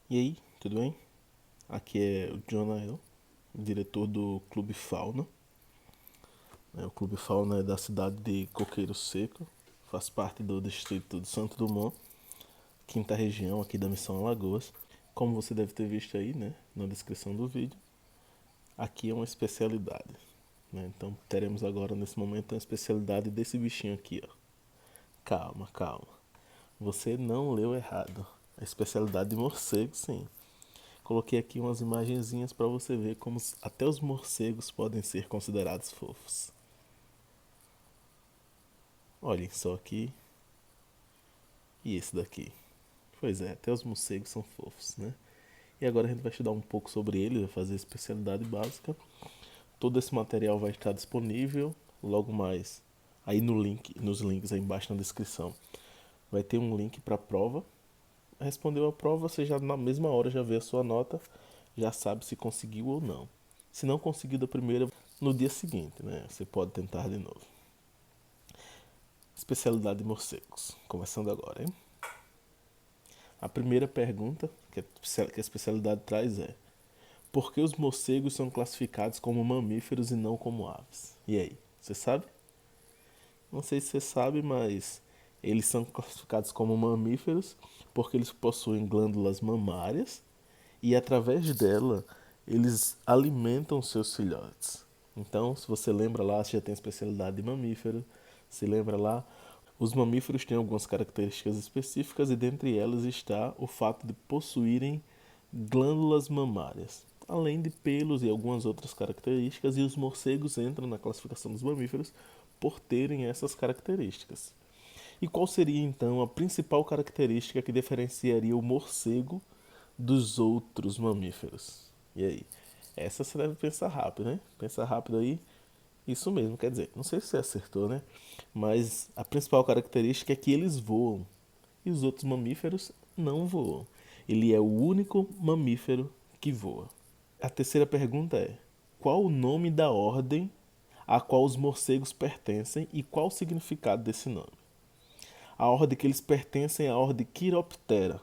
E aí, tudo bem? Aqui é o Jonael, diretor do Clube Fauna. O Clube Fauna é da cidade de Coqueiro Seco, faz parte do distrito de Santo Dumont, quinta região aqui da Missão Alagoas. Como você deve ter visto aí, né, na descrição do vídeo, aqui é uma especialidade. Então teremos agora nesse momento uma especialidade desse bichinho aqui, ó. Calma, calma. Você não leu errado. A especialidade de morcego, sim. Coloquei aqui umas imagenzinhas para você ver como até os morcegos podem ser considerados fofos. Olhem só aqui e esse daqui. Pois é, até os morcegos são fofos, né? E agora a gente vai estudar um pouco sobre ele, vai fazer a especialidade básica. Todo esse material vai estar disponível logo mais aí no link, nos links aí embaixo na descrição. Vai ter um link para a prova. Respondeu a prova, você já na mesma hora já vê a sua nota, já sabe se conseguiu ou não. Se não conseguiu da primeira, no dia seguinte, né? Você pode tentar de novo. Especialidade de morcegos. Começando agora, hein? A primeira pergunta que a especialidade traz é: por que os morcegos são classificados como mamíferos e não como aves? E aí, você sabe? Não sei se você sabe, mas eles são classificados como mamíferos porque eles possuem glândulas mamárias e através dela eles alimentam seus filhotes. Então, se você lembra lá, você já tem a especialidade de mamífero, se lembra lá, os mamíferos têm algumas características específicas e dentre elas está o fato de possuírem glândulas mamárias, além de pelos e algumas outras características, e os morcegos entram na classificação dos mamíferos por terem essas características. E qual seria então a principal característica que diferenciaria o morcego dos outros mamíferos? E aí? Essa você deve pensar rápido, né? Pensar rápido aí. Isso mesmo, quer dizer, não sei se você acertou, né? Mas a principal característica é que eles voam e os outros mamíferos não voam. Ele é o único mamífero que voa. A terceira pergunta é: qual o nome da ordem a qual os morcegos pertencem e qual o significado desse nome? A ordem que eles pertencem é a ordem Chiroptera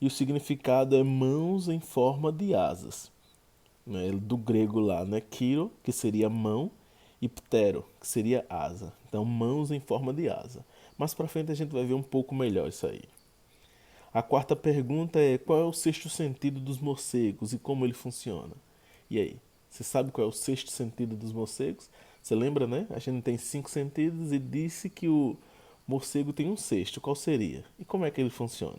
e o significado é mãos em forma de asas, né? Do grego lá, né? Chiro, que seria mão, e ptero, que seria asa. Então, mãos em forma de asa. Mais pra frente a gente vai ver um pouco melhor isso aí. A quarta pergunta é: qual é o sexto sentido dos morcegos e como ele funciona? E aí, você sabe qual é o sexto sentido dos morcegos? Você lembra, né? A gente tem cinco sentidos e disse que o morcego tem um sexto. Qual seria? E como é que ele funciona?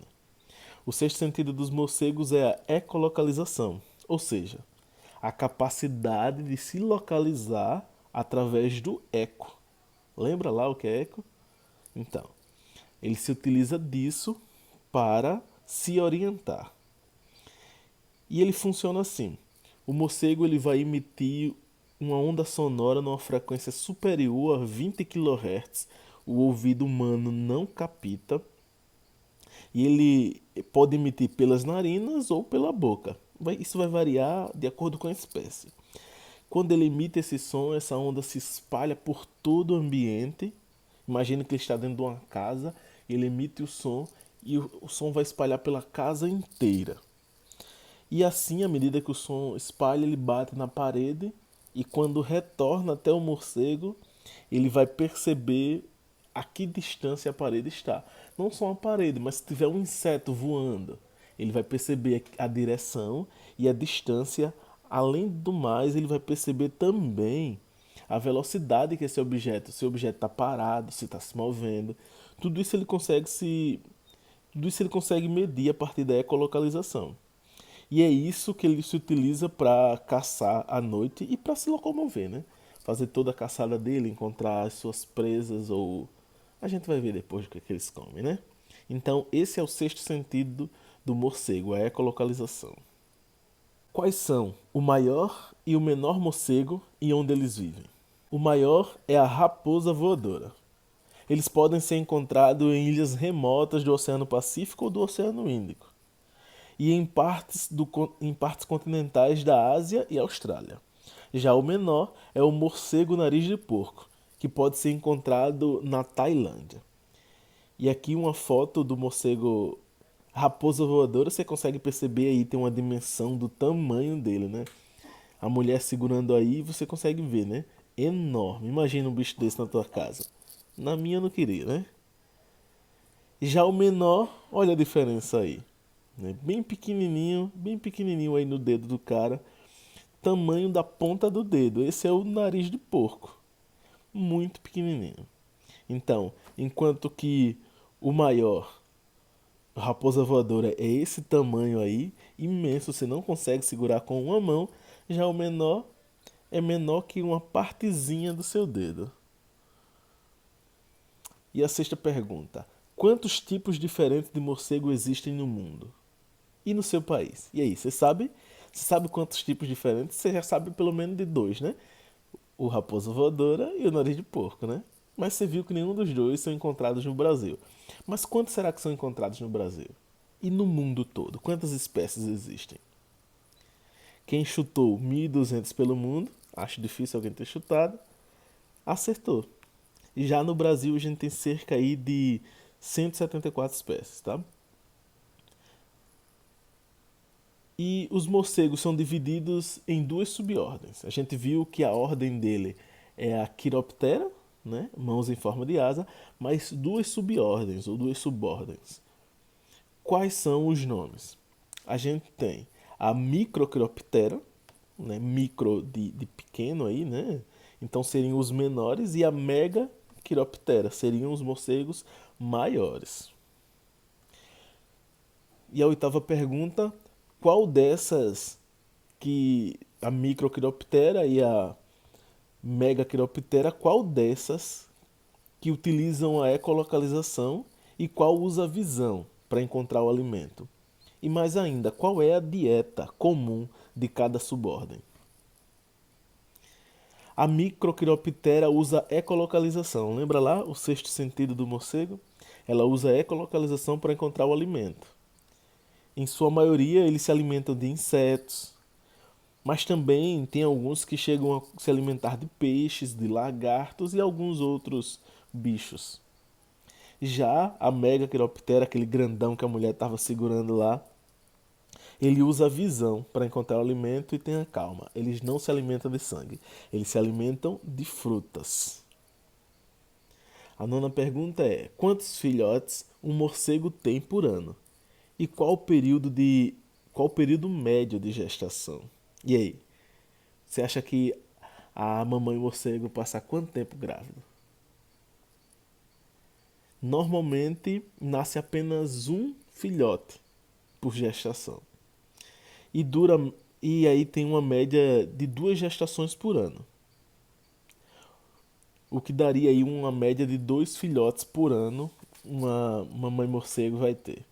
O sexto sentido dos morcegos é a ecolocalização, ou seja, a capacidade de se localizar através do eco. Lembra lá o que é eco? Então, ele se utiliza disso para se orientar. E ele funciona assim: o morcego ele vai emitir uma onda sonora numa frequência superior a 20 kHz. O ouvido humano não capta e ele pode emitir pelas narinas ou pela boca. Isso vai variar de acordo com a espécie. Quando ele emite esse som, essa onda se espalha por todo o ambiente. Imagina que ele está dentro de uma casa, ele emite o som e o som vai espalhar pela casa inteira. E assim, à medida que o som espalha, ele bate na parede e quando retorna até o morcego, ele vai perceber a que distância a parede está. Não só a parede, mas se tiver um inseto voando, ele vai perceber a direção e a distância. Além do mais, ele vai perceber também a velocidade que esse objeto, se o objeto está parado, se está se movendo. Tudo isso ele consegue se, tudo isso ele consegue medir a partir da ecolocalização. E é isso que ele se utiliza para caçar à noite e para se locomover, né? Fazer toda a caçada dele, encontrar as suas presas ou a gente vai ver depois o que, é que eles comem, né? Então, esse é o sexto sentido do morcego, a ecolocalização. Quais são o maior e o menor morcego e onde eles vivem? O maior é a raposa voadora. Eles podem ser encontrados em ilhas remotas do Oceano Pacífico ou do Oceano Índico e em partes continentais da Ásia e Austrália. Já o menor é o morcego nariz de porco, que pode ser encontrado na Tailândia. E aqui uma foto do morcego A raposa voadora, você consegue perceber aí, tem uma dimensão do tamanho dele, né? A mulher segurando aí, você consegue ver, né? Enorme. Imagina um bicho desse na tua casa. Na minha eu não queria, né? Já o menor, olha a diferença aí. Né? Bem pequenininho aí no dedo do cara. Tamanho da ponta do dedo. Esse é o nariz de porco. Muito pequenininho. Então, enquanto que o maior, a raposa voadora, é esse tamanho aí, imenso, você não consegue segurar com uma mão. Já o menor é menor que uma partezinha do seu dedo. E a sexta pergunta: quantos tipos diferentes de morcego existem no mundo? E no seu país? E aí, você sabe? Você sabe quantos tipos diferentes? Você já sabe pelo menos de dois, né? O raposa voadora e o nariz de porco, né? Mas você viu que nenhum dos dois são encontrados no Brasil. Mas quantos será que são encontrados no Brasil? E no mundo todo? Quantas espécies existem? Quem chutou 1.200 pelo mundo, acho difícil alguém ter chutado, acertou. E já no Brasil a gente tem cerca aí de 174 espécies, tá? E os morcegos são divididos em duas subordens. A gente viu que a ordem dele é a Chiroptera, né? Mãos em forma de asa, mas duas subordens ou duas subordens. Quais são os nomes? A gente tem a Microchiroptera, né? Micro de pequeno aí, né? Então seriam os menores, e a Megachiroptera seriam os morcegos maiores. E a oitava pergunta: qual dessas, que a Microchiroptera e a Megachiroptera, qual dessas que utilizam a ecolocalização e qual usa a visão para encontrar o alimento? E mais ainda, qual é a dieta comum de cada subordem? A Microchiroptera usa ecolocalização. Lembra lá o sexto sentido do morcego? Ela usa ecolocalização para encontrar o alimento. Em sua maioria, eles se alimentam de insetos, mas também tem alguns que chegam a se alimentar de peixes, de lagartos e alguns outros bichos. Já a Megachiroptera, aquele grandão que a mulher estava segurando lá, ele usa a visão para encontrar o alimento. E tenha calma, eles não se alimentam de sangue, eles se alimentam de frutas. A nona pergunta é: quantos filhotes um morcego tem por ano? E qual o período médio de gestação? E aí, você acha que a mamãe morcego passa quanto tempo grávida? Normalmente nasce apenas um filhote por gestação. E dura e aí tem uma média de duas gestações por ano. O que daria aí uma média de dois filhotes por ano uma mamãe morcego vai ter.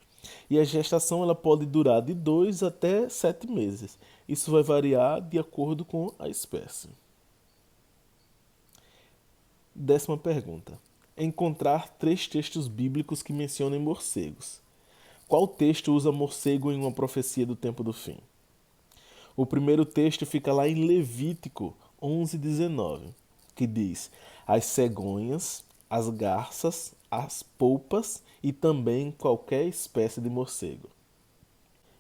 E a gestação ela pode durar de 2 até 7 meses. Isso vai variar de acordo com a espécie. Décima pergunta: encontrar três textos bíblicos que mencionem morcegos. Qual texto usa morcego em uma profecia do tempo do fim? O primeiro texto fica lá em Levítico 11:19, que diz: as cegonhas, as garças, as polpas e também qualquer espécie de morcego.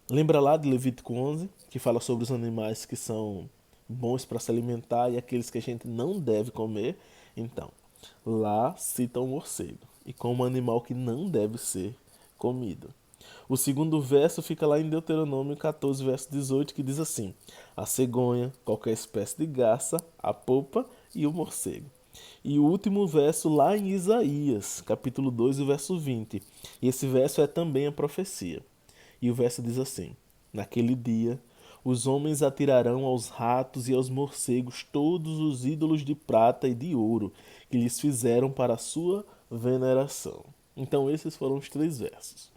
Lembra lá de Levítico 11, que fala sobre os animais que são bons para se alimentar e aqueles que a gente não deve comer? Então, lá cita o morcego e como animal que não deve ser comido. O segundo verso fica lá em Deuteronômio 14, verso 18, que diz assim: a cegonha, qualquer espécie de garça, a polpa e o morcego. E o último verso lá em Isaías, capítulo 2, o verso 20. E esse verso é também a profecia. E o verso diz assim: naquele dia, os homens atirarão aos ratos e aos morcegos todos os ídolos de prata e de ouro que lhes fizeram para a sua veneração. Então, esses foram os três versos.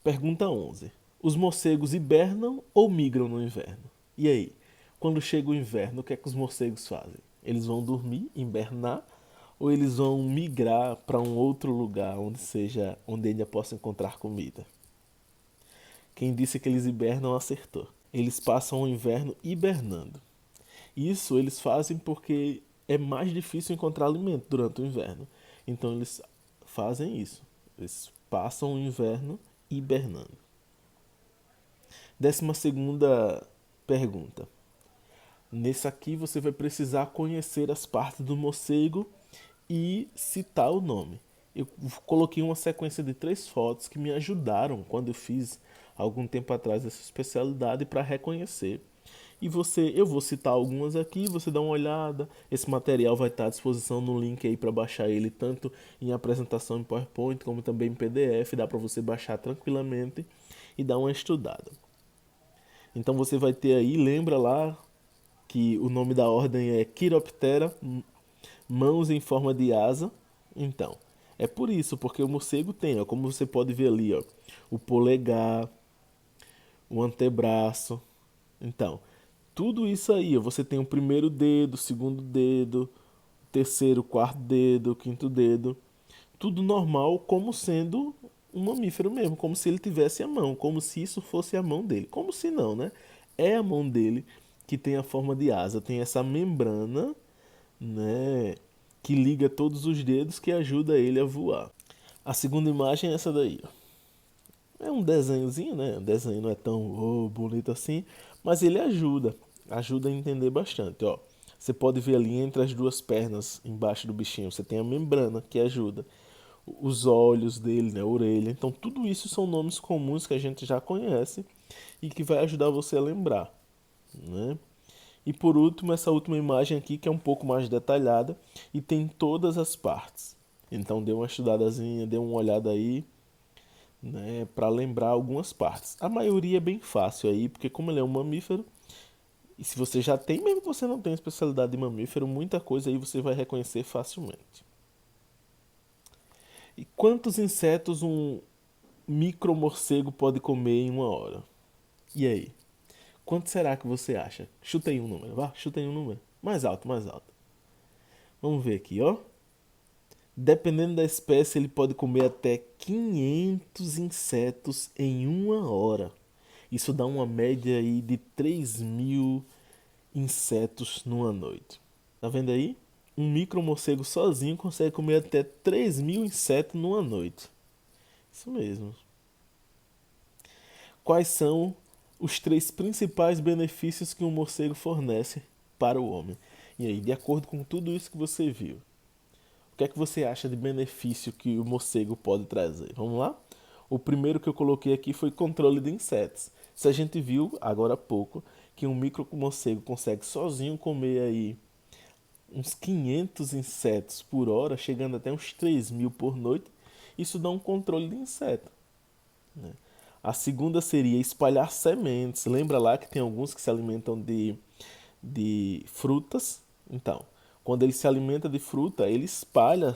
Pergunta 11: os morcegos hibernam ou migram no inverno? E aí, quando chega o inverno, o que é que os morcegos fazem? Eles vão dormir, hibernar, ou eles vão migrar para um outro lugar onde ainda possa encontrar comida? Quem disse que eles hibernam acertou. Eles passam o inverno hibernando. Isso eles fazem porque é mais difícil encontrar alimento durante o inverno. Então eles fazem isso. Eles passam o inverno hibernando. 12ª pergunta. Nesse aqui você vai precisar conhecer as partes do morcego e citar o nome. Eu coloquei uma sequência de 3 fotos que me ajudaram quando eu fiz algum tempo atrás essa especialidade para reconhecer. Eu vou citar algumas aqui, você dá uma olhada. Esse material vai estar à disposição no link aí para baixar ele tanto em apresentação em PowerPoint como também em PDF, dá para você baixar tranquilamente e dar uma estudada. Então você vai ter aí, lembra lá que o nome da ordem é Chiroptera, mãos em forma de asa. Então, é por isso, porque o morcego tem, ó, como você pode ver ali, ó, o polegar, o antebraço. Então, tudo isso aí, ó, você tem o primeiro dedo, o segundo dedo, o terceiro, o quarto dedo, o quinto dedo. Tudo normal, como sendo um mamífero mesmo, como se ele tivesse a mão, como se isso fosse a mão dele. Como se não, né? É a mão dele que tem a forma de asa, tem essa membrana, né, que liga todos os dedos que ajuda ele a voar. A segunda imagem é essa daí, ó. É um desenhozinho, né? O desenho não é tão bonito assim, mas ele ajuda a entender bastante, ó. Você pode ver ali entre as duas pernas, embaixo do bichinho, você tem a membrana que ajuda. Os olhos dele, né, a orelha. Então tudo isso são nomes comuns que a gente já conhece e que vai ajudar você a lembrar, né? E por último, essa última imagem aqui que é um pouco mais detalhada e tem todas as partes. Então dê uma estudadazinha, dê uma olhada aí, né, para lembrar algumas partes. A maioria é bem fácil aí, porque como ele é um mamífero, e se você já tem, mesmo que você não tenha especialidade de mamífero, muita coisa aí você vai reconhecer facilmente. E quantos insetos um micromorcego pode comer em uma hora? E aí? Quanto será que você acha? Chuta aí um número, vá, chuta aí um número. Mais alto, mais alto. Vamos ver aqui, ó. Dependendo da espécie, ele pode comer até 500 insetos em uma hora. Isso dá uma média aí de 3.000 insetos numa noite. Tá vendo aí? Um micromorcego sozinho consegue comer até 3.000 insetos numa noite. Isso mesmo. Quais são os 3 principais benefícios que um morcego fornece para o homem? E aí, de acordo com tudo isso que você viu, o que é que você acha de benefício que o morcego pode trazer? Vamos lá? O primeiro que eu coloquei aqui foi controle de insetos. Se a gente viu agora há pouco que um micro morcego consegue sozinho comer aí uns 500 insetos por hora, chegando até uns 3.000 por noite, isso dá um controle de inseto, né? A segunda seria espalhar sementes. Lembra lá que tem alguns que se alimentam de frutas? Então, quando ele se alimenta de fruta, ele espalha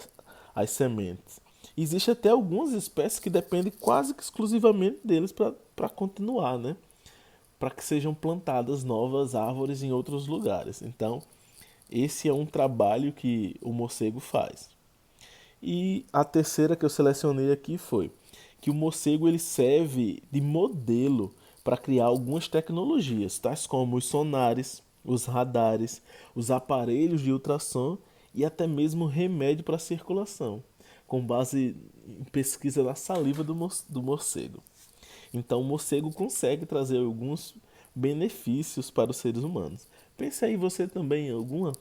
as sementes. Existe até algumas espécies que dependem quase que exclusivamente deles para continuar, né? Para que sejam plantadas novas árvores em outros lugares. Então, esse é um trabalho que o morcego faz. E a terceira que eu selecionei aqui foi que o morcego ele serve de modelo para criar algumas tecnologias, tais como os sonares, os radares, os aparelhos de ultrassom e até mesmo remédio para circulação, com base em pesquisa da saliva do morcego. Então o morcego consegue trazer alguns benefícios para os seres humanos. Pense aí você também em alguma.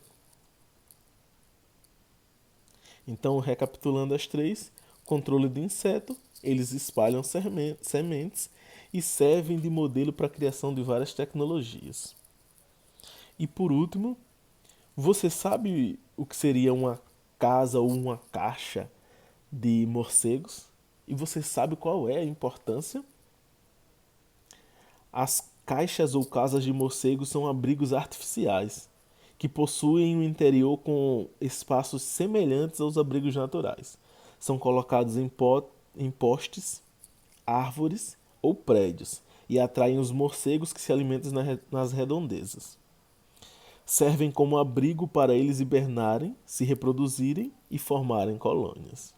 Então, recapitulando as 3, controle de inseto, eles espalham sementes e servem de modelo para a criação de várias tecnologias. E por último, você sabe o que seria uma casa ou uma caixa de morcegos? E você sabe qual é a importância? As caixas ou casas de morcegos são abrigos artificiais que possuem um interior com espaços semelhantes aos abrigos naturais. São colocados em postes, árvores ou prédios e atraem os morcegos que se alimentam nas redondezas. Servem como abrigo para eles hibernarem, se reproduzirem e formarem colônias.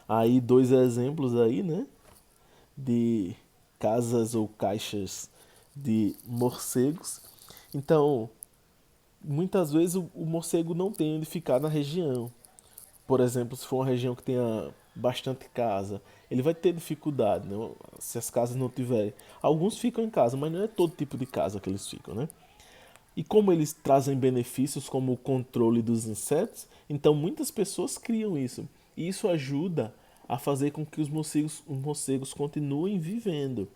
Aí 2 exemplos aí, né, de casas ou caixas de morcegos. Então, muitas vezes o morcego não tem onde ficar na região. Por exemplo, se for uma região que tenha bastante casa, ele vai ter dificuldade, né? Se as casas não tiverem. Alguns ficam em casa, mas não é todo tipo de casa que eles ficam, né? E como eles trazem benefícios como o controle dos insetos, então muitas pessoas criam isso. E isso ajuda a fazer com que os morcegos continuem vivendo.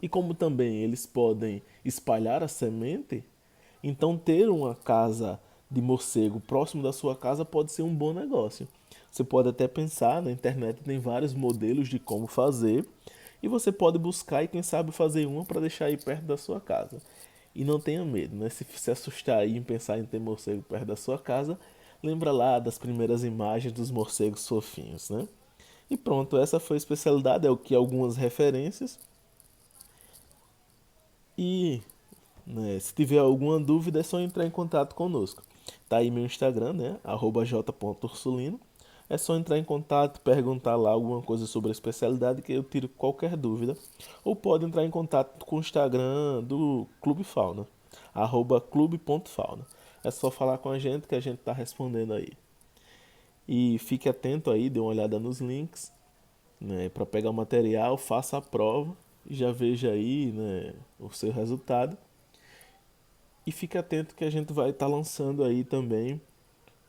E como também eles podem espalhar a semente, então ter uma casa de morcego próximo da sua casa pode ser um bom negócio. Você pode até pensar, na internet tem vários modelos de como fazer, e você pode buscar e quem sabe fazer uma para deixar aí perto da sua casa. E não tenha medo, né? Se assustar aí em pensar em ter morcego perto da sua casa, lembra lá das primeiras imagens dos morcegos fofinhos, né? E pronto, essa foi a especialidade, é o que algumas referências. E né, se tiver alguma dúvida é só entrar em contato conosco. Tá aí meu Instagram, né? @j.ursulino. É só entrar em contato, perguntar lá alguma coisa sobre a especialidade que eu tiro qualquer dúvida. Ou pode entrar em contato com o Instagram do Clube Fauna, @clube.fauna. É só falar com a gente que a gente tá respondendo aí. E fique atento aí, dê uma olhada nos links, né, para pegar o material, faça a prova e já veja aí, né, o seu resultado. E fique atento que a gente vai estar lançando aí também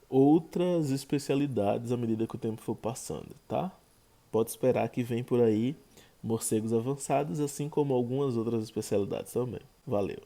outras especialidades à medida que o tempo for passando, tá? Pode esperar que vem por aí morcegos avançados, assim como algumas outras especialidades também. Valeu!